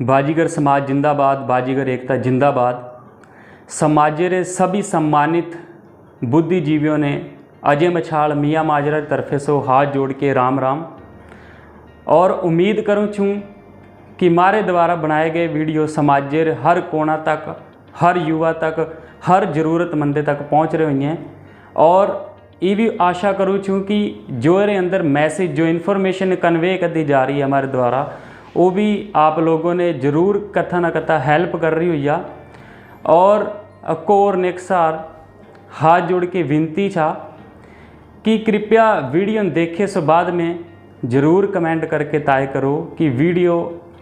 बाजीगर समाज जिंदाबाद, बाजीगर एकता जिंदाबाद। समाजेर सभी सम्मानित बुद्धिजीवियों ने अजय मछाल मियाँ माजरा की तरफे से हाथ जोड़ के राम राम। और उम्मीद करूँ छूँ कि मारे द्वारा बनाए गए वीडियो समाजेर हर कोना तक, हर युवा तक, हर ज़रूरतमंद तक पहुँच रहे हुई हैं। और ये भी आशा करूँ छूँ कि जो मेरे अंदर मैसेज, जो इन्फॉर्मेशन कन्वे कर दी जा रही है हमारे द्वारा, वो भी आप लोगों ने ज़रूर कथा ना कथा हेल्प कर रही हुई है। और अको और नेक्सार हाथ जोड़ के विनती छा कि कृपया वीडियो देखे सो बाद में ज़रूर कमेंट करके तय करो कि वीडियो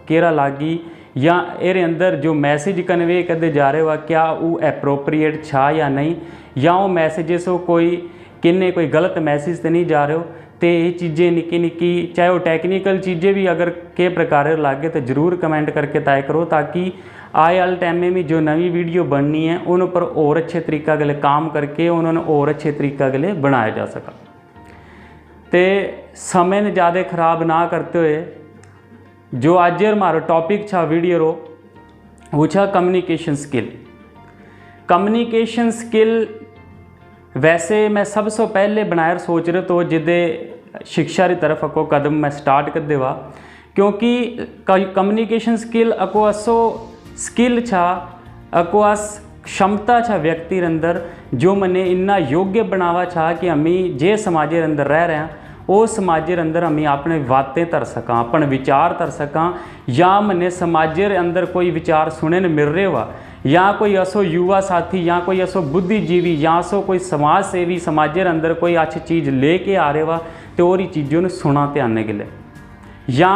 केरा लागी या एरे अंदर जो मैसेज कन्वे कर दे जा रहे हो क्या वो एप्रोप्रिएट छा या नहीं, या वो मैसेजेस हो कोई किन्ने कोई गलत मैसेज तो नहीं जा रहे हो। तो ये चीज़ें निकी निकी चाहे वो टेक्निकल चीज़ें भी अगर के प्रकार लागे तो ज़रूर कमेंट करके तय करो, ताकि आए वाले टाइम में भी जो नवी वीडियो बननी है उन पर और अच्छे तरीका के लिए काम करके उन्होंने और अच्छे तरीका के लिए बनाया जा सका। तो समय ने ज़्यादा ख़राब ना करते हुए जो आज हमारा टॉपिक छा वीडियो रो वो छा कम्युनिकेशन स्किल। कम्युनिकेशन स्किल वैसे मैं सबसे पहले बनायर सोच रहे तो जिदे शिक्षा की तरफ अको कदम मैं स्टार्ट कर देवा, क्योंकि कम्युनिकेशन स्किल अको असो स्किल छा, अको अस क्षमता छा व्यक्ति अंदर जो मने इन्ना योग्य बनावा छा कि हमी जे समाजे अंदर रह रहे हैं वो समाजे अंदर हमें अपने बातें तर सका, अपन विचार तर सका, या मने समाजे अंदर कोई विचार सुने न मिल रहे हुआ, या कोई असो युवा साथी, या कोई असो बुद्धिजीवी, या असो कोई समाज सेवी समाजेर अंदर कोई अच्छी चीज़ लेके आ रहे हुआ तो और चीज़ों ने सुना ते आने के लिए, या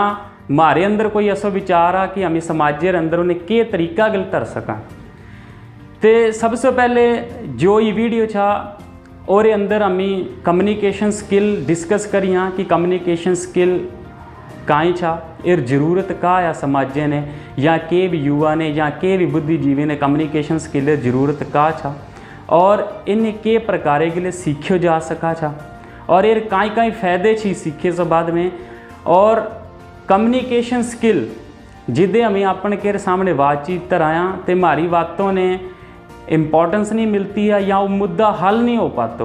हमारे अंदर कोई असो विचार आ कि हमें समाजेर अंदर उन्हें के तरीका गल तर सका। तो सबसे पहले जो ये वीडियो छा और अंदर हमें कम्युनिकेशन स्किल डिस्कस करिया कि कम्युनिकेशन स्किल काई छा, एर ज़रूरत का या समाजे ने या के भी युवा ने या के भी बुद्धिजीवी ने कम्युनिकेशन स्किल ज़रूरत का छा, और इन के प्रकार के लिए सीखो जा सका छा, और एर काई काई फ़ायदे छी सीखे से बाद में। और कम्युनिकेशन स्किल जिदे हमें अपन के सामने बातचीत कराया तो हमारी बातों ने इम्पोर्टेंस नहीं मिलती है या वो मुद्दा हल नहीं हो पाता।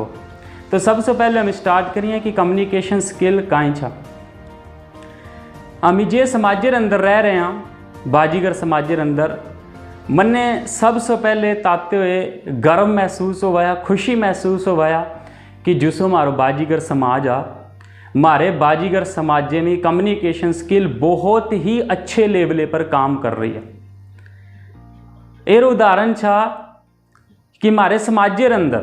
तो सबसे पहले हम स्टार्ट करिए कि कम्युनिकेशन स्किल काई छा। हम जे समाजेर अंदर रह रहे हैं, बाजीगर समाजेर अंदर मन्ने सबसे पहले ताते हुए गर्व महसूस होया, खुशी महसूस होया कि जिसो हमारो बाजीगर समाज आ, हमारे बाजीगर समाजे में कम्युनिकेशन स्किल बहुत ही अच्छे लेवल पर काम कर रही है। एर उदाहरण छा कि हमारे समाजेर अंदर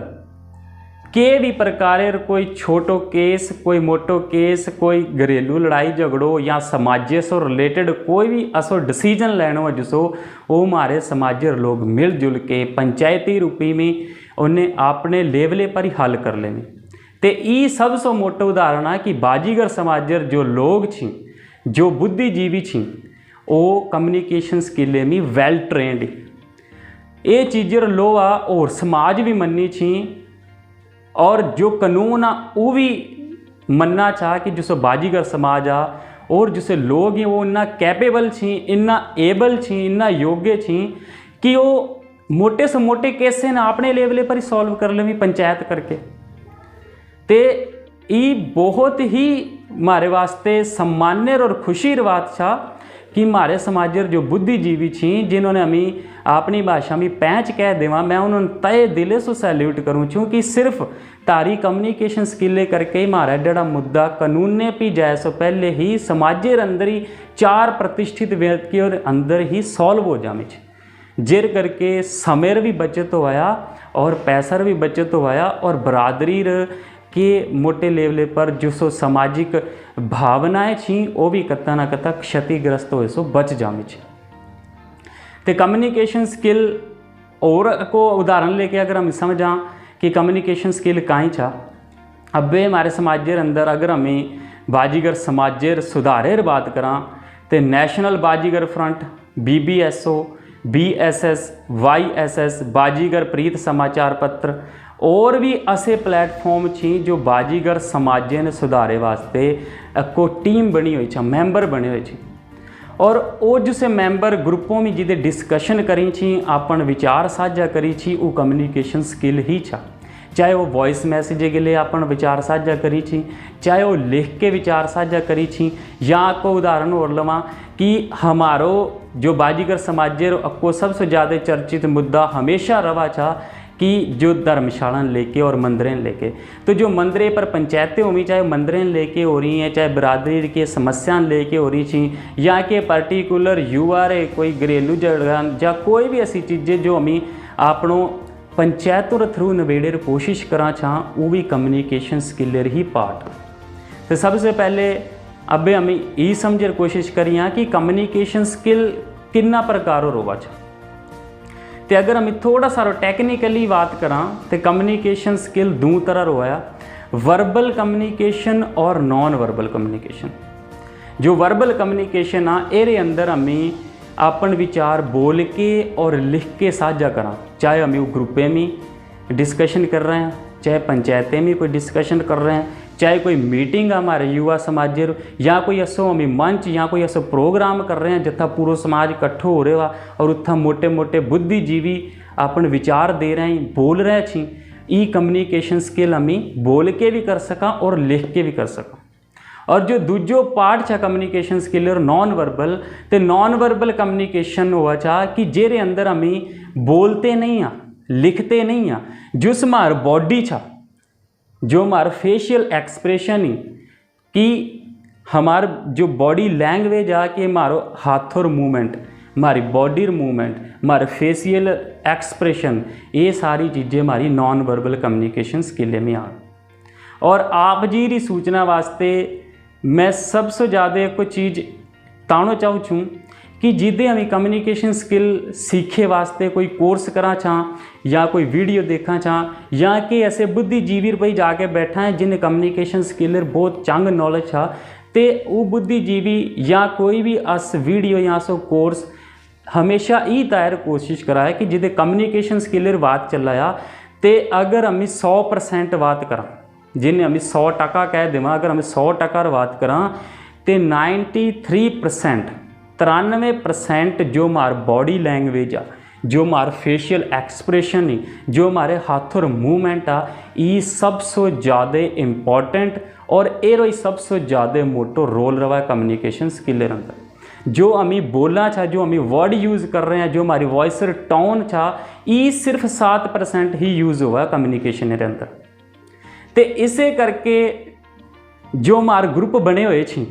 के भी प्रकार कोई छोटो केस, कोई मोटो केस, कोई घरेलू लड़ाई झगड़ो या समाजे से रिलेटेड कोई भी असो डिसीजन लेना हो जिसो वो हमारे समाजेर लोग मिलजुल के पंचायती रूपी में उन्हें अपने लेवले पर ही हल कर लेने। तो ये सबसे मोटा उदाहरण है कि बाजीगर समाजेर जो लोग छी, जो बुद्धिजीवी छी, वो कम्युनिकेशन स्किल में वेल ट्रेंड ये चीज़ें लोआ और समाज भी मननी छी, और जो कानून आ वो भी मनना चाह कि जो बाजीगर समाज आ और जो लोग हैं वो इन्ना कैपेबल छी, इन्ना एबल छी, इन्ना योग्य छी कि वो मोटे से मोटे केस से ना अपने लेवल पर ही सॉल्व कर ले पंचायत करके। तो ये बहुत ही हमारे वास्ते सम्मान्य और खुशी बात छा कि हमारे समाजेर जो बुद्धिजीवी छी जिन्होंने हमें अपनी भाषा में पैंच कह देवा, मैं उन्होंने तय दिले से सैल्यूट करूँ छूँ कि सिर्फ तारी कम्युनिकेशन स्किल करके हमारा जड़ा मुद्दा कानून ने भी जाए सो पहले ही समाजेर अंदर ही 4 प्रतिष्ठित व्यक्ति और अंदर ही सॉल्व हो जामे, जिर करके समय भी बचत होया और पैसा भी बचत होया, और बरादरी के मोटे लेवल पर जो सो सामाजिक भावनाएं छी वो भी कता ना कता क्षतिग्रस्त हो सो बच जामे। तो कम्युनिकेशन स्किल और को उदाहरण लेके अगर हम समझा कि कम्युनिकेशन स्किल काई छा, अब हमारे समाजेर अंदर अगर हमें बाजीगर समाजेर सुधारेर बात करा तो नेशनल बाजीगर फ्रंट, BBSO, BSS, YSS, बाजीगर प्रीत समाचार पत्र और भी ऐसे प्लेटफॉर्म छी जो बाजीगर समाजे ने सुधारे वास्ते को टीम बनी हुई छा, मेंबर बने हुए छे। और वो जिसे मेंबर ग्रुपों में जिदे डिस्कशन करी छी, अपन विचार साझा करी छी, वो कम्युनिकेशन स्किल ही छा। चाहे वो वॉइस मैसेज के लिए अपन विचार साझा करी छी, चाहे वो लिख के विचार साझा करी छी, या आपको उदाहरण और लवा कि हमारो जो बाजीगर समाज को सबसे ज़्यादा चर्चित मुद्दा हमेशा रवा था कि जो धर्मशाला लेके और मंदिरें लेके, तो जो मंदिरें पर पंचायतें होंगी, चाहे मंदिरें लेके हो रही हैं, चाहे बरादरी के समस्याएं लेके हो रही थी, या कि पर्टिकुलर युवा रे कोई घरेलू झगड़ा या कोई भी ऐसी चीज़ें जो हमें आपनों पंचायतों थ्रू नवेड़े कोशिश करा चाह, वो भी कम्युनिकेशन स्किल ही पार्ट। तो सबसे पहले अब हमें ये समझे कोशिश करिए कि कम्युनिकेशन स्किल कितना प्रकार होगा छा। तो अगर हम थोड़ा सा टेक्निकली बात करा तो कम्युनिकेशन स्किल दो तरह रोया, वर्बल कम्युनिकेशन और नॉन वर्बल कम्युनिकेशन। जो वर्बल कम्युनिकेशन आ एरे अंदर हमें अपन विचार बोल के और लिख के साझा करा, चाहे हम ग्रुपें में डिस्कशन कर रहे हैं, चाहे पंचायतें में कोई डिस्कशन कर रहे हैं, चाहे कोई मीटिंग हमारे युवा समाज या कोई ऐसो हमें मंच या कोई ऐसा प्रोग्राम कर रहे हैं जितना पूरा समाज इकट्ठो हो रहा और उत्था मोटे मोटे बुद्धिजीवी अपन विचार दे रहे हैं, बोल रहे छी। ई कम्युनिकेशन स्किल हमें बोल के भी कर सका और लिख के भी कर सका। और जो दूजो पार्ट है कम्युनिकेशन स्किल और नॉन वर्बल, तो नॉन वर्बल कम्युनिकेशन हुआ चाह कि जेरे अंदर हमें बोलते नहीं आ, लिखते नहीं आ, जो हमार बॉडी छा, जो हमारा फेशियल एक्सप्रेशन ही कि हमार जो बॉडी लैंग्वेज आ कि हमारो हाथों मूवमेंट, हमारी बॉडी मूवमेंट, हमारे फेशियल एक्सप्रेशन, ये सारी चीज़ें हमारी नॉन वर्बल कम्युनिकेशन स्किल में आ। और आप जी री सूचना वास्ते मैं सबसे ज़्यादा कोई चीज़ तानो चाहूँ छूँ कि जिदे हमें कम्युनिकेशन स्किल सीखे वास्ते कोई कोर्स करा चाह या कोई वीडियो देखा चाह या कि ऐसे बुद्धिजीवी भाई जाके बैठा है जिन्हें कम्युनिकेशन स्किल बहुत चंग नॉलेज है, तो वो बुद्धिजीवी या कोई भी अस वीडियो या सो कोर्स हमेशा ये तैयार कोशिश कराए कि जिदे कम्युनिकेशन स्किल बात चल रहा, तो अगर हमें 100% बात करा, जिन्हें हमें 100% कह देवा, अगर हमें 100% बात करा तो 93% 93% जो हमार बॉडी लैंग्वेज आ, जो हमारा फेशियल एक्सप्रेशन ही, जो हमारे हाथों मूवमेंट आ, ये सबसे ज़्यादा इम्पॉर्टेंट और एरो सबसे ज़्यादा मोटो रोल रहा है कम्युनिकेशन स्किल अंदर। जो हमें बोलना चाह, जो हमें वर्ड यूज़ कर रहे हैं, जो हमारी वॉइस टोन चाह, ये सिर्फ 7% ही यूज़ हुआ है कम्युनिकेशन के अंदर। तो इसे करके जो हमारे ग्रुप बने हुए छी,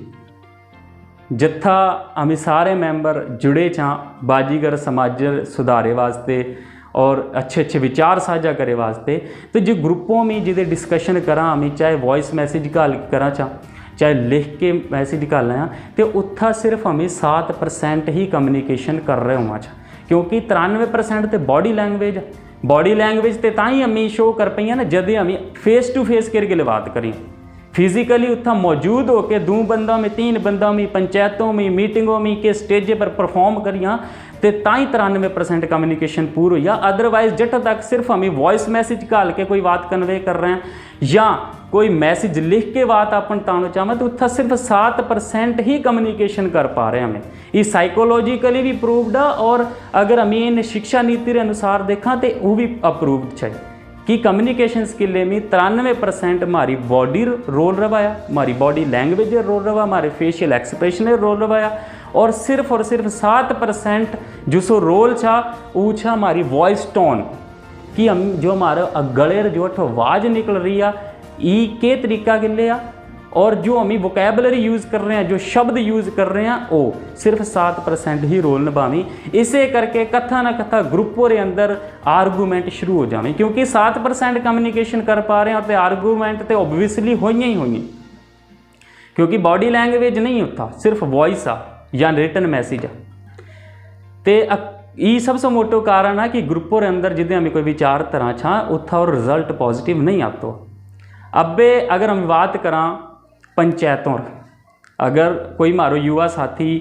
जिथा हमें सारे मेंबर जुड़े छा बाजीगर समाज सुधारे वास्ते और अच्छे अच्छे विचार साझा करे वास्ते, तो जो ग्रुपों में जिदे डिस्कशन करा हमें, चाहे वॉइस मैसेज का करा चाह, चाहे लिख के मैसेज निकालना है, तो उत्था सिर्फ हमें 7% ही कम्युनिकेशन कर रहे होना चाह, क्योंकि 93% तो बॉडी लैंग्वेज, बॉडी लैंग्वेज तो ताई हमें शो कर पाई ना जदे हमें फेस टू फेस करके बात करें, फिजिकली उत्था मौजूद होकर 2 बंदा में 3 बंदा में पंचायतों में मीटिंगों में के स्टेज पर परफॉर्म करिया, तो ताई 93% कम्युनिकेशन पूरा हुई। अदरवाइज जट तक सिर्फ हमें वॉइस मैसेज काल के कोई बात कन्वे कर रहे हैं या कोई मैसेज लिख के बात अपन तानो चाहे, तो उत्था सिर्फ 7% ही कम्युनिकेशन कर पा रहे हैं। हमें ये साइकोलॉजिकली भी प्रूव्ड है और अगर हमें इन शिक्षा नीति के अनुसार देखा तो वो भी अप्रूव्ड है कि कम्युनिकेशन स्किल में 93% हमारी बॉडी रोल रवाया, हमारी बॉडी लैंग्वेज रोल रवा, हमारे फेशियल एक्सप्रेशन रोल रवाया, और सिर्फ 7% जो सो रोल छा वो छा हमारी वॉइस टोन कि हम जो हमारा गले जो आवाज़ निकल रही है ये के तरीका के लिए, और जो हम वोकैबलरी यूज़ कर रहे हैं, जो शब्द यूज़ कर रहे हैं, वो सिर्फ 7% ही रोल निभावी। इसे करके कथा ना कथा ग्रुपों के अंदर आर्गूमेंट शुरू हो जाए, क्योंकि 7% कम्युनिकेशन कर पा रहे हैं और आर्गूमेंट तो ओबवियसली होइए ही होइए, क्योंकि बॉडी लैंग्वेज नहीं होता, सिर्फ वॉइस आ या रिटन मैसेज आ। तो ये सबसे मोटो कारण है कि ग्रुपों के अंदर जिदे हमें कोई विचार तरह छा उत्था और रिजल्ट पॉजिटिव नहीं आता। अब अगर हम बात करा पंचायतों, अगर कोई मारो युवा साथी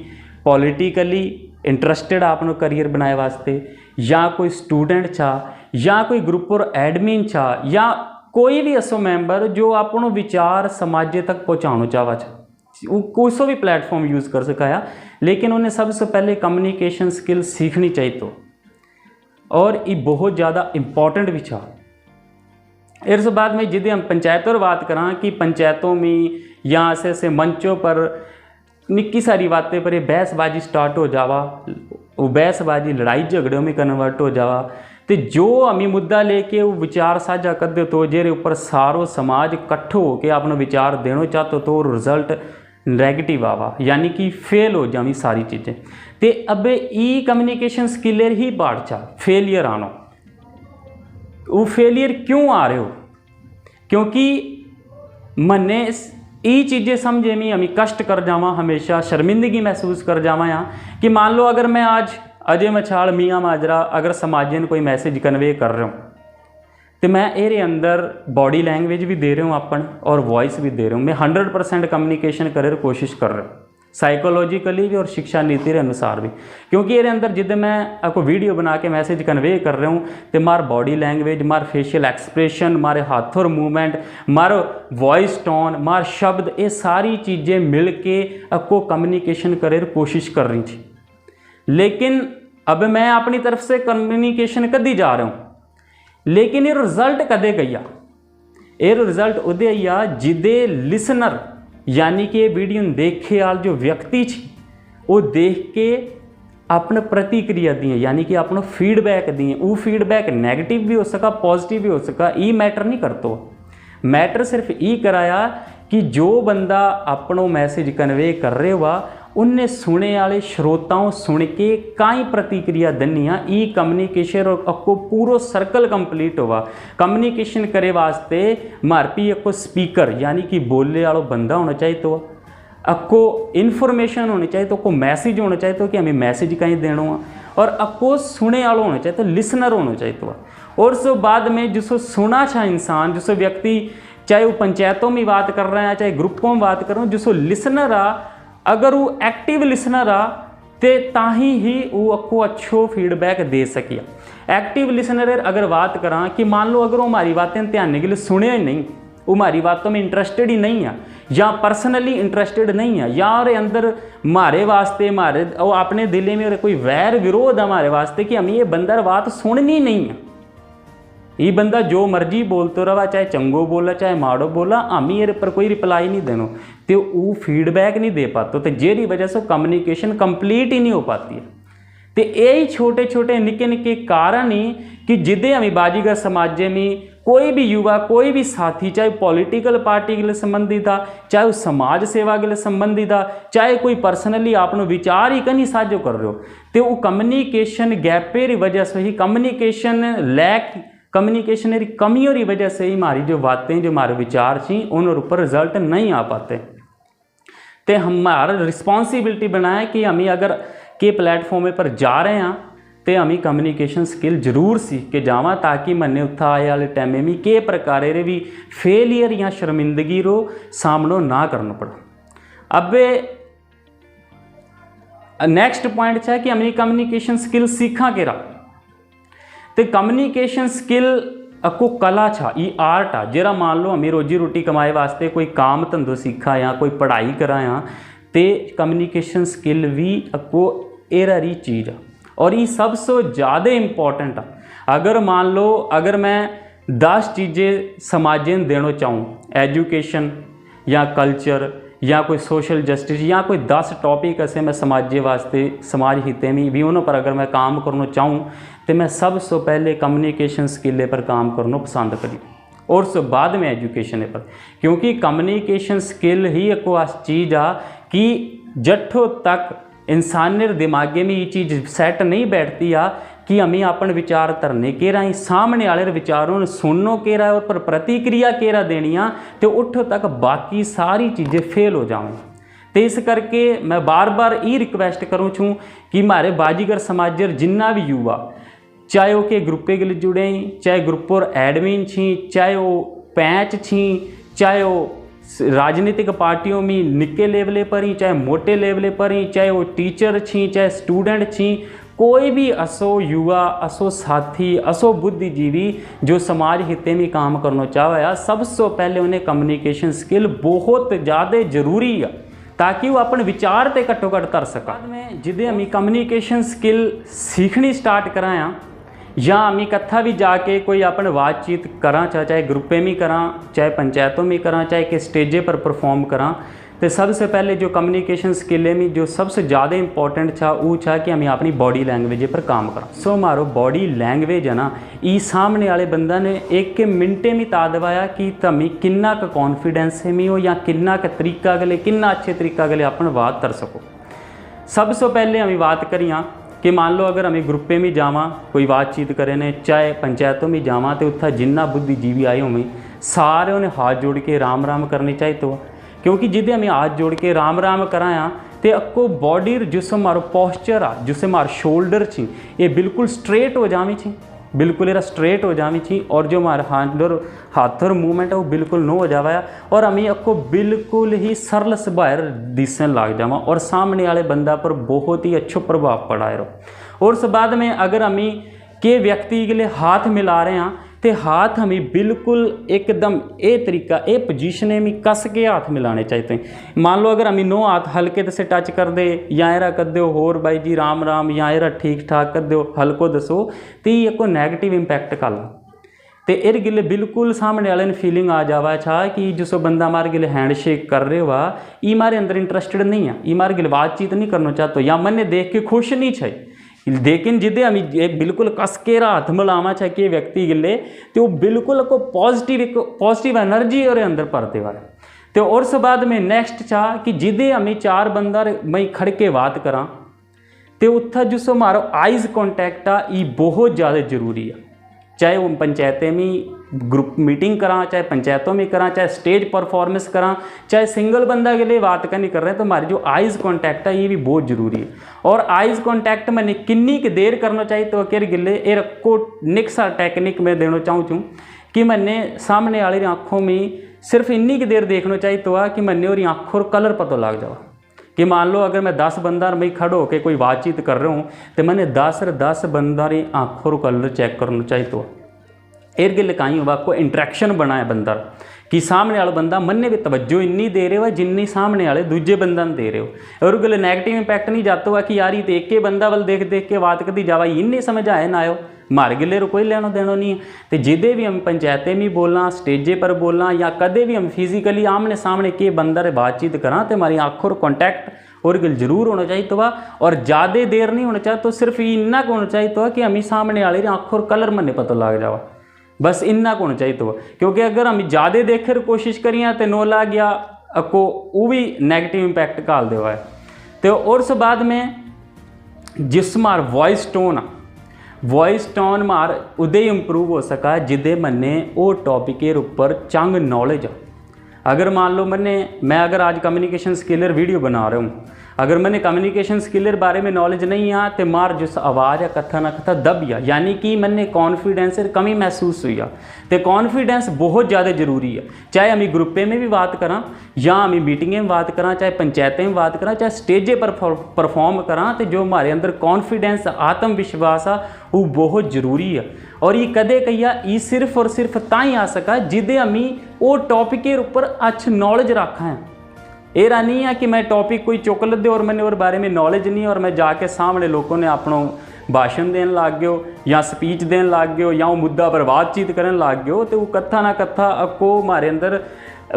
पॉलिटिकली इंटरेस्टेड आपनो करियर बनाए वास्ते, या कोई स्टूडेंट छा, या कोई ग्रुप और एडमिन छा, या कोई भी ऐसो मेंबर जो अपनो विचार समाज तक पहुँचाना चाहवा छा, कोई सो भी प्लेटफॉर्म यूज़ कर सकाया, लेकिन उन्हें सबसे पहले कम्युनिकेशन स्किल सीखनी चाहिए। तो और ये बहुत ज़्यादा इंपॉर्टेंट विचार। इस बाद में जिदे हम पंचायतों पर बात करा कि पंचायतों में या ऐसे मंचों पर निक्की सारी बातें पर बहसबाजी स्टार्ट हो जावा, वो बहसबाजी लड़ाई झगड़ों में कन्वर्ट हो जावा, तो जो हमें मुद्दा लेके वो विचार साझा कर दे तो जेरे ऊपर सारो समाज इकट्ठो होकर अपना विचार देना चाहते तो रिजल्ट नेगेटिव आवा, यानी कि फेल हो जावी सारी चीज़ें। तो अब ई कम्युनिकेशन स्किलर ही बाढ़ चा फेलियर आनो। वो फेलियर क्यों आ रहे हो? क्योंकि मन्ने ये चीज़ें समझे में हमें कष्ट कर जावा, हमेशा शर्मिंदगी महसूस कर जावा। यहाँ कि मान लो अगर मैं आज अजय मछाल मियाँ माजरा अगर समाजन कोई मैसेज कन्वे कर रहा हूँ, तो मैं एरे अंदर बॉडी लैंग्वेज भी दे रहा हूँ अपन और वॉइस भी दे रहा हूँ। मैं 100% कम्युनिकेशन करे कोशिश कर रहा हूँ, साइकोलॉजिकली भी और शिक्षा नीति के अनुसार भी। क्योंकि ये अंदर जिद मैं आपको वीडियो बना के मैसेज कन्वे कर रहा हूँ, तो मार बॉडी लैंग्वेज, मार फेशियल एक्सप्रेशन, मारे हाथों और मूवमेंट, मार वॉइस टोन, मार शब्द, ये सारी चीज़ें मिल के आपको कम्युनिकेशन करे कोशिश कर रही थी। लेकिन अब मैं अपनी तरफ से कम्युनिकेशन कदी जा रहा हूँ, लेकिन ये रिजल्ट कदे गया? ये रिजल्ट उदे या जिदे लिसनर यानी कि वीडियो देखे आल जो व्यक्ति छी वो देख के अपने प्रतिक्रिया दिए, यानी कि अपना फीडबैक दिए। वो फीडबैक नेगेटिव भी हो सका, पॉजिटिव भी हो सका, ये मैटर नहीं करतो। मैटर सिर्फ ये कराया कि जो बंदा अपनों मैसेज कन्वे कर रहे हुआ उनने सुने वाले श्रोताओं सुन के काई प्रतिक्रिया दनिया, ई कम्युनिकेशन और आपको पूरा सर्कल कंप्लीट हुआ। कम्युनिकेशन करे वास्ते मारपी आपको स्पीकर यानी कि बोलने वाला बंदा होना चाहिए, तो आपको इन्फॉर्मेशन होनी चाहिए, तो आपको मैसेज होना चाहिए तो कि हमें मैसेज कहीं देना हुआ, और आपको सुने वाला होना चाहिए तो लिसनर होना चाहिए। तो और सो बाद में जिसको सुना था इंसान, जिसको व्यक्ति चाहे वो पंचायतों में बात कर रहे हैं चाहे ग्रुपों में बात कर रहे हैं, जिसको लिसनर आ अगर वो एक्टिव लिसनर आ ते ताही ही वो आपको अच्छो फीडबैक दे सकिया। एक्टिव लिसनर अगर बात करा कि मान लो अगर वो हमारी बातें ध्यान के लिए सुने ही नहीं, वो हमारी बातों में इंटरेस्टेड ही नहीं है या पर्सनली इंटरेस्टेड नहीं है, या अंदर हमारे वास्ते हमारे अपने दिल में कोई वैर विरोध है हमारे वास्ते कि हमें ये बंदर बात सुननी नहीं है, ये बंदा जो मर्जी बोलते रहा चाहे चंगो बोला चाहे माड़ो बोला, हमें ये पर कोई रिप्लाई नहीं देना, तो वो फीडबैक नहीं दे पाते, तो जेरी वजह से कम्युनिकेशन कंप्लीट ही नहीं हो पाती है। तो यही छोटे छोटे निके निके कारण ही कि जिदे हमें बाजीगर समाज में कोई भी युवा कोई भी साथी चाहे पॉलिटिकल पार्टी के लिए संबंधित था, चाहे उस समाज सेवा के लिए संबंधित था, चाहे कोई पर्सनली आपनो विचार ही कहीं साझो कर रहे हो, तो वो कम्युनिकेशन गैपेर वजह से ही कम्युनिकेशन कमियों की वजह से ही हमारी जो बातें जो हमारे विचार थी उन ऊपर रिजल्ट नहीं आ पाते। तो हमारा रिस्पॉन्सिबिलिटी बनाए कि हमें अगर के प्लेटफॉर्म पर जा रहे हैं तो हमें कम्युनिकेशन स्किल जरूर सीख के जावा, ताकि मन्ने उत्था आए वाले टाइम में के प्रकार भी फेलियर या शर्मिंदगी रो सामना ना करना पड़ा। अब नेक्स्ट पॉइंट है कि हमें कम्युनिकेशन स्किल सीखा के रहा, तो कम्युनिकेशन स्किल आपको कला छा ये आर्ट आ, जरा मान लो हमें रोजी रोटी कमाए वास्ते कोई काम धंधो सीखा या कोई पढ़ाई करा या, तो कम्युनिकेशन स्किल भी आपको एररी चीज़ आ और ये सबसे ज़्यादा इम्पॉर्टेंट आ। अगर मान लो अगर मैं 10 चीज़ें समाजन देना चाहूँ, एजुकेशन या कल्चर या कोई सोशल जस्टिस या कोई 10 टॉपिक ऐसे मैं समाज वास्ते समाज हिते में भी उन पर अगर मैं काम करना चाहूँ, तो मैं सबसे पहले कम्युनिकेशन स्किल पर काम करना पसंद करी और उसके बाद में एजुकेशन पर, क्योंकि कम्युनिकेशन स्किल ही एक चीज़ आ कि जट्ठों तक इंसान ने दिमागे में ये चीज़ सेट नहीं बैठती आ कि हमें अपन विचार धरने के रहा सामने वाले विचारों ने सुननो के रहा और पर प्रतिक्रिया के रहा देनी आ, तो उठो तक बाकी सारी चीज़ें फेल हो जाऊँ। तो इस करके मैं बार बार ये रिक्वेस्ट करूँ छूँ कि हमारे बाजीगर समाजर जिन्ना भी युवा चाहे वो के ग्रुपे के लिए जुड़े, चाहे ग्रुप और एडमिन छी, चाहे वो पैंच छी, चाहे वो राजनीतिक पार्टियों में निक्के लेवले पर ही, चाहे मोटे लेवले पर ही, चाहे वो टीचर छी, चाहे स्टूडेंट छी, कोई भी असो युवा असो साथी असो बुद्धिजीवी जो समाज हिते में काम करना चाहे, सबसे पहले उन्हें कम्युनिकेशन स्किल बहुत ज़्यादा जरूरी है। ताकि वो अपने विचार ते घट्टो घट्ट कर सका। बाद में जिदे हमें कम्युनिकेशन स्किल सीखनी स्टार्ट कराया या हमें कथा भी जाके कोई अपन बातचीत करा, चाहे ग्रुपे में करा, चाहे पंचायतों में करा, चाहे कि स्टेजे पर परफॉर्म करा, तो सबसे पहले जो कम्युनिकेशन स्किल में जो सबसे ज़्यादा इंपॉर्टेंट था वो था कि हमें अपनी बॉडी लैंग्वेज पर काम करा। सो हमारो बॉडी लैंग्वेज है ना, ये सामने वाले बंदा ने एक मिनटे में ता दवाया कि तुम्हें किन्ना का कॉन्फिडेंस है में हो या किन्ना का तरीका गले, किन्ना अच्छे तरीका गले अपन बात कर सको। सबसे पहले हमें बात करिए कि मान लो अगर हमें ग्रुपे में जावा कोई बातचीत करें ने, चाहे पंचायतों में जावा, तो उत्था जिन्ना बुद्धिजीवी आए हों सारे उन्हें हाथ जोड़ के राम राम करने चाहिए। तो क्योंकि जिदे हमें हाथ जोड़ के राम राम कराया तो अक्को बॉडी जिससे हमारो पॉस्चर आ, जिससे हमारे शोल्डर छी ये बिल्कुल स्ट्रेट हो जावी छी, बिल्कुल ये स्ट्रेट हो जावी छी, और जो हमारे हाथर मूवमेंट है वो बिल्कुल नो हो जावा और हमें अक्को बिल्कुल ही सरल से बाहर दिसने लग जावा और सामने वाले बंदा पर बहुत ही अच्छा प्रभाव पड़ा है। और उस बाद में अगर हमें के व्यक्ति के लिए हाथ मिला रहे हैं तो हाथ हमें बिल्कुल एकदम ए तरीका ए पोजीशन में कस के हाथ मिलाने चाहिए। मान लो अगर हमें नो हाथ हल्के से टच कर दे या एरा कर दो होर भाई जी राम राम या एरा ठीक ठाक कर दो हल्को दसो, तो ये को नेगेटिव इंपैक्ट कर ला तो एर गिले बिल्कुल सामने वाले ने फीलिंग आ जावा छा कि जो बंदा हमारे गिले हैंड शेक कर रहे हुआ ये हमारे अंदर इंटरेस्टेड नहीं है, ये हमारे गिले बातचीत नहीं करना चाहते या मन ने देख के खुश नहीं चाहिए। लेकिन जिदे हम एक बिल्कुल कस के हाथ मिलावा चाहिए व्यक्ति गिले तो वो बिल्कुल को पॉजिटिव एनर्जी और अंदर भरते वाले। तो और उस बाद में नेक्स्ट चाह कि जिदे हमें चार बंदा मैं खड़ के बात करा तो उत्था जो हमारा आइज कॉन्टैक्ट आ ये बहुत ज़्यादा जरूरी है, चाहे वो पंचायतें में ग्रुप मीटिंग करा, चाहे पंचायतों में करा, चाहे स्टेज परफॉर्मेंस करा, चाहे सिंगल बंदा के लिए बात करनी कर रहे हैं, तो हमारी जो आइज़ कॉन्टैक्ट है ये भी बहुत ज़रूरी है। और आइज़ कॉन्टैक्ट मैंने किन्नी की देर करना चाहिए तो अकेर गिले ए रखो निक्सा टेक्निक में देना चाहूँ कि मैंने सामने वाली आँखों में सिर्फ इन्नी की देर देखना चाहिए तो कि मैंने और आँखों और कलर पता लग जावा कि मान लो अगर मैं 10 बंदा मैं खड़ो होकर कोई बातचीत कर रहा हूँ तो मैंने 10 बंदा री आँखों और कलर चेक करना चाहिए। तो एर गिले कहीं हुआ को इंट्रैक्शन बनाया बंदा कि सामने वाला बंदा मन ने भी तवज्जो इन्नी दे रहे हो जिन्नी सामने वाले दूजे बंदा दे रहे हो। और गिले नेगेटिव इंपैक्ट नहीं जाता हुआ कि यार ये देख के बंदा वाल देख देख के बात करती जावा इन्नी समझ आए ना आयो मार गिले कोई लेना देना नहीं है। तो जिदे भी हम पंचायतें में बोलना, स्टेजे पर बोलना या कदे भी हम फिजिकली आमने सामने के बंदा रे बातचीत करा तो हमारी आँखों और कॉन्टैक्ट और गिल जरूर होना चाहिए तो और ज़्यादा देर नहीं होना चाहिए, तो सिर्फ इन्ना को होना चाहिए तो कि हमें सामने वाले आँखों और कलर मन पता लग जावा, बस इन्ना को होना चाहिए। तो क्योंकि अगर हम ज़्यादा देखे कोशिश करिए तो नो ला गया को वो भी नेगेटिव इम्पैक्ट काल देवा है। तो और उस बाद में जिस मार वॉइस टोन मार उदे इम्प्रूव हो सका जिदे मन्ने वो टॉपिक के ऊपर चंग नॉलेज। अगर मान लो मैं अगर आज कम्युनिकेशन स्किलर वीडियो बना रहा हूँ, अगर मैंने कम्युनिकेशन स्किलर बारे में नॉलेज नहीं आ तो मार जो आवाज़ या कथा ना कथा दब गया, यानी कि मैंने कॉन्फिडेंस कमी महसूस हुई है। तो कॉन्फिडेंस बहुत ज़्यादा जरूरी है, चाहे हमें ग्रुपे में भी बात करा या हमें मीटिंगें में बात करा, चाहे पंचायतें में बात करा, चाहे स्टेजे पर परफॉर्म करा, तो जो हमारे अंदर कॉन्फिडेंस आत्मविश्वास आ वो बहुत ज़रूरी है। और ये कदे कहिया ये सिर्फ और सिर्फ ताई आ सका जिदे हमें वो टॉपिक के ऊपर अच्छी नॉलेज रखा है। ये नहीं है कि मैं टॉपिक कोई चुक लदे और मैंने और बारे में नॉलेज नहीं और मैं जाके सामने लोगों ने अपना भाषण देने लग गयो या स्पीच देने लग गयो या वो मुद्दा पर बातचीत करने लग गयो, तो वो कथा ना कथा को हमारे अंदर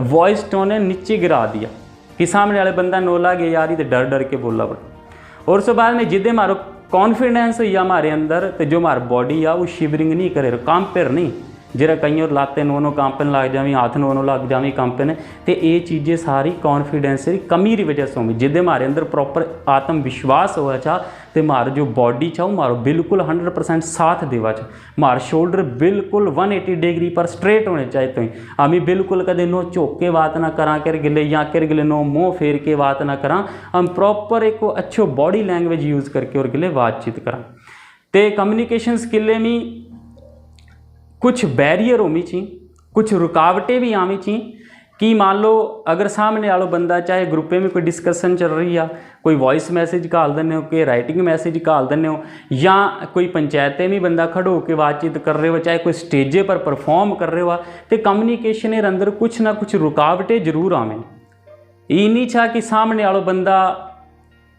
वॉइस टोन ने नीचे गिरा दिया कि सामने वाले बंदा नो लागे यार तो डर डर के बोला पड़ा। और उसके बाद में जिदे हमारा कॉन्फिडेंस या हमारे अंदर तो जो हमारी बॉडी आ वो शिवरिंग नहीं करे, कांपेर नहीं, जरा कहीं और लाते नोनो कांपन लग जावी, हाथ नोनो लग जावी कांपन, तो ये चीज़ें सारी कॉन्फिडेंस की कमी की वजह से होंगी। जिदे हमारे अंदर प्रॉपर आत्मविश्वास हुआ चाह तो हमारा जो बॉडी चाह मारो बिल्कुल 100% साथ देवा चाह, हमारे शोल्डर बिल्कुल 180 डिग्री पर स्ट्रेट होने चाहिए। तो हमें बिल्कुल कदे नो चौक के बात ना करा कर गिले या कर गिले नो मुँह फेर के बात ना करा, हम प्रॉपर एक अच्छो बॉडी लैंग्वेज यूज़ करके और गिले बातचीत करा। तो कम्युनिकेशन स्किल में कुछ बैरियर होनी चाहिए, कुछ रुकावटें भी आनी चाहिए कि मान लो अगर सामने वाला बंदा चाहे ग्रुपे में कोई डिस्कशन चल रही है, कोई वॉइस मैसेज घाल देने हो, कोई राइटिंग मैसेज घाल देने हो, या कोई पंचायतें में बंदा खड़ो होकर बातचीत कर रहे हो, चाहे कोई स्टेजे पर परफॉर्म कर रहे हो, तो कम्युनिकेशन के अंदर कुछ ना कुछ रुकावटें जरूर आवें। ये नहीं छा कि सामने वाला बंदा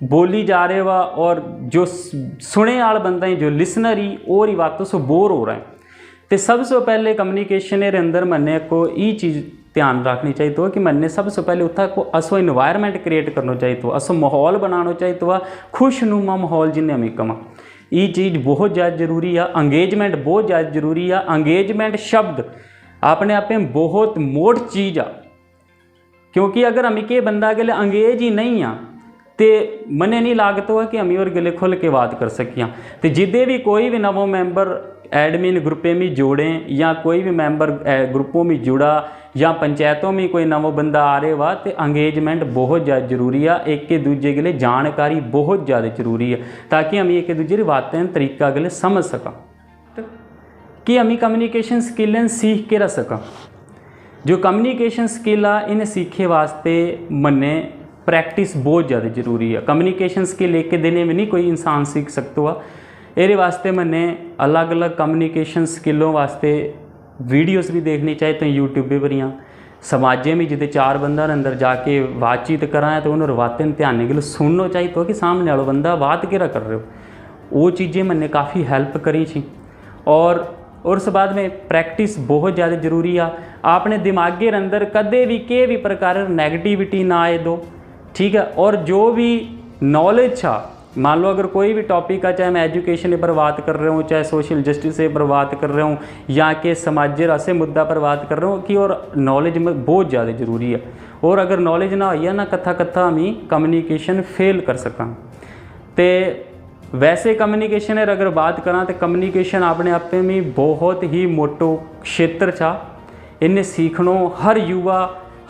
बोली जा रहे वा और जो सुने वाला बंदा ही, जो लिसनर ही और ही बातों से बोर हो रहा है। तो सबसे पहले कम्युनिकेशन के अंदर मैंने को ये चीज़ ध्यान रखनी चाहिए तो कि मैंने सबसे पहले उतना को असो इन्वायरमेंट क्रिएट करना चाहिए तो असो माहौल बनाना चाहिए तो खुशनुमा माहौल जिन्हें हमें कमा, ये चीज़ बहुत ज़्यादा जरूरी है। अंगेजमेंट बहुत ज़्यादा जरूरी है। अंगेजमेंट शब्द अपने आप में बहुत मोट चीज़ आ, क्योंकि अगर हम के बंदा के लिए अंगेज ही नहीं आ तो मने नहीं लागत हुआ कि हम और गले खुल के बात कर सकिया। तो जिदे भी कोई भी नवो मेंबर एडमिन ग्रुपे में जोड़ें या कोई भी मेंबर ग्रुपों में जुड़ा या पंचायतों में कोई नवो बंदा आ रहे वा तो अंगेजमेंट बहुत ज़्यादा जरूरी है। एक के दूजे के लिए जानकारी बहुत ज़्यादा जरूरी है ताकि हम एक दूजे की बातें तरीका के लिए समझ सका कि हम कम्युनिकेशन स्किल सीख के रह सका। जो कम्युनिकेशन स्किल आ इन्हें सीखे वास्ते मन्ने प्रैक्टिस बहुत ज़्यादा जरूरी है। कम्युनिकेशन स्किल एक के दिन में नहीं कोई इंसान सीख सकता हुआ। ये वास्ते मैंने अलग अलग कम्युनिकेशन स्किलों वास्ते वीडियोस भी देखनी चाहिए तो यूट्यूब पर या समाजे में जितने चार बंदा अंदर जाके बातचीत कराएं तो उन्होंने बातें ध्यान के लिए सुनना चाहिए तो कि सामने वाला बंदा बात क्या कर रहे हो। वो चीज़ें मैंने काफ़ी हेल्प करी थी। और उस बाद में प्रैक्टिस बहुत ज़्यादा जरूरी है। आपने दिमाग के अंदर कदे भी के भी प्रकार नेगेटिविटी ना आए दो, ठीक है। और जो भी नॉलेज था, मान लो अगर कोई भी टॉपिक है, चाहे मैं एजुकेशन पर बात कर रहा हूँ, चाहे सोशल जस्टिस पर बात कर रहा हूँ या कि समाज ऐसे मुद्दा पर बात कर रहा हूँ कि और नॉलेज में बहुत ज़्यादा जरूरी है। और अगर नॉलेज ना हो ना कथा कथा हम कम्युनिकेशन फेल कर सका। तो वैसे कम्युनिकेशन अगर बात करा तो कम्युनिकेशन अपने आप में बहुत ही मोटो क्षेत्र था। इन्हें सीखना हर युवा,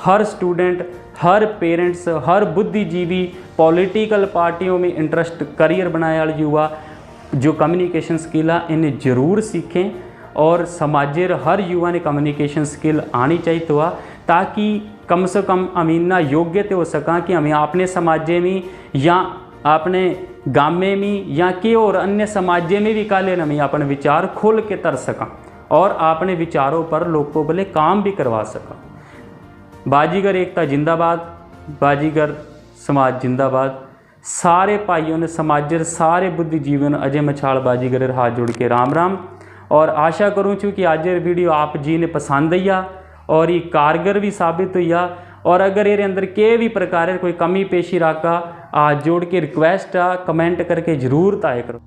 हर स्टूडेंट, हर पेरेंट्स, हर बुद्धिजीवी, पॉलिटिकल पार्टियों में इंटरेस्ट करियर बनाने वाले युवा जो कम्युनिकेशन स्किल है इन्हें ज़रूर सीखें। और समाजेर हर युवा ने कम्युनिकेशन स्किल आनी चाहिए तो ताकि कम से कम हम इतना योग्य तो हो सका कि हमें अपने समाजे में या अपने गामे में या के और अन्य समाजे में भी काले हमें अपने विचार खोल के तर सका और अपने विचारों पर लोगों के लिए काम भी करवा सका। बाजीगर एकता जिंदाबाद, बाजीगर समाज जिंदाबाद। सारे भाइयों ने समाज सारे बुद्धिजीवियों ने अजय मछाल बाजीगर हाथ जोड़ के राम राम। और आशा करूँ छूँ कि आज ये वीडियो आप जी ने पसंद आया और ये कारगर भी साबित हुई। और अगर ये अंदर के भी प्रकार कोई कमी पेशी रखा आज जोड़ के रिक्वेस्ट कमेंट करके जरूर तय करो।